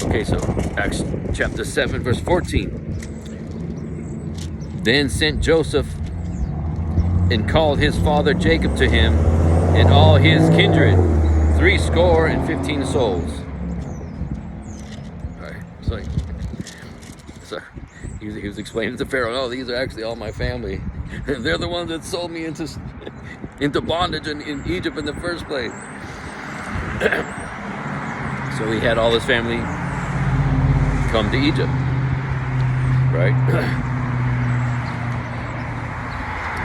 Okay, so Acts chapter 7, verse 14. Then sent Joseph and called his father Jacob to him and all his kindred, 70 souls. All right, so he was explaining to Pharaoh, "No, these are actually all my family. They're the ones that sold me into bondage in Egypt in the first place." So he had all his family come to Egypt, right?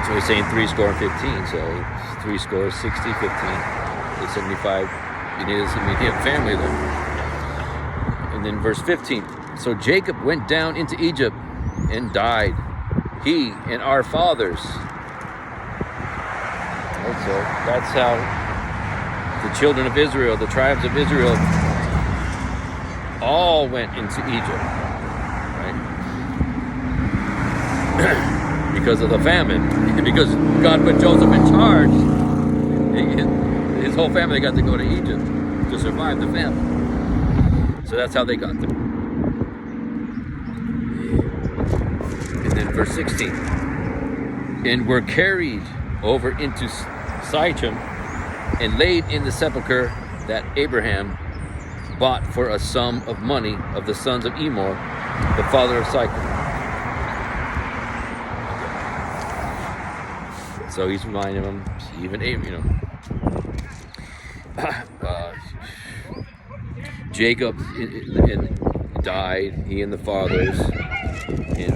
So he's saying 70 So 60, 15, 75. He had family there. And then verse 15. So Jacob went down into Egypt and died, he and our fathers. So that's how the children of Israel, the tribes of Israel, all went into Egypt, right? Because of the famine, because God put Joseph in charge. His whole family got to go to Egypt to survive the famine. So that's how they got there. And then verse 16. And were carried over into Shechem and laid in the sepulchre that Abraham bought for a sum of money of the sons of Emor, the father of Shechem. So he's reminding them, even Jacob died, he and the fathers, and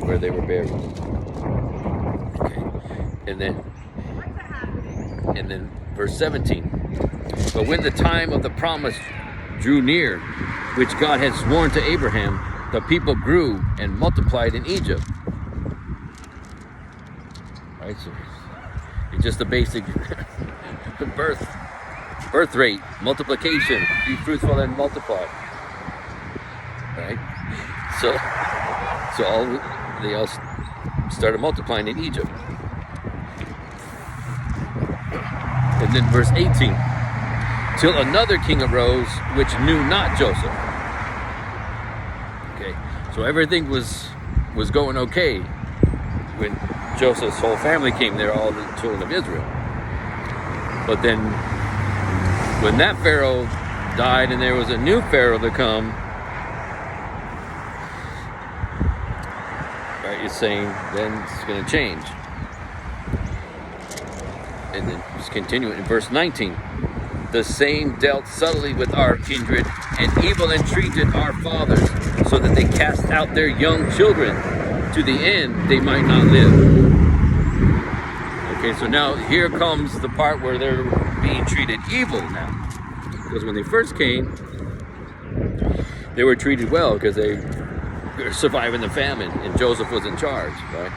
where they were buried. Okay, and then verse 17. But when the time of the promise drew near, which God had sworn to Abraham, the people grew and multiplied in Egypt. Right, so it's just the basic birth rate, multiplication, be fruitful and multiply. Right? So they all started multiplying in Egypt. And then verse 18. Till another king arose which knew not Joseph. Okay, so everything was going okay when Joseph's whole family came there, all the children of Israel. But then when that Pharaoh died and there was a new Pharaoh to come, right, it's saying then it's going to change. And then just continue it in verse 19. The same dealt subtly with our kindred and evil entreated our fathers, so that they cast out their young children, to the end they might not live. Okay, so now here comes the part where they're being treated evil now. Because when they first came, they were treated well because they were surviving the famine and Joseph was in charge, right?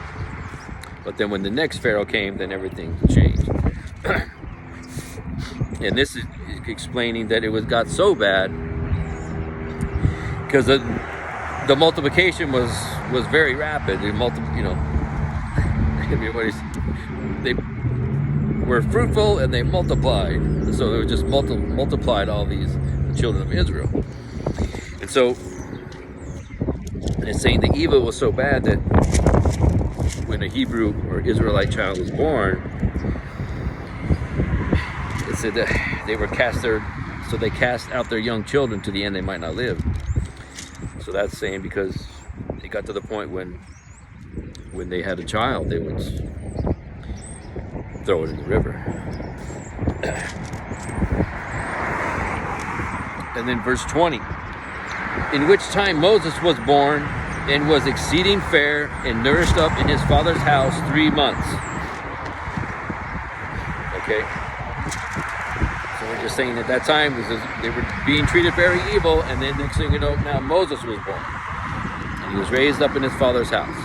But then when the next Pharaoh came, then everything changed. And this is explaining that it got so bad because the multiplication was very rapid. They were fruitful and they multiplied. So they were just multiplied all these children of Israel. And so it's saying the evil was so bad that when a Hebrew or Israelite child was born, it said that they cast out their young children to the end they might not live. So that's saying because it got to the point when they had a child, they would throw it in the river. And then verse 20. In which time Moses was born and was exceeding fair and nourished up in his father's house 3 months. Okay. So we're just saying at that time they were being treated very evil, and then next thing you know, now Moses was born. And he was raised up in his father's house.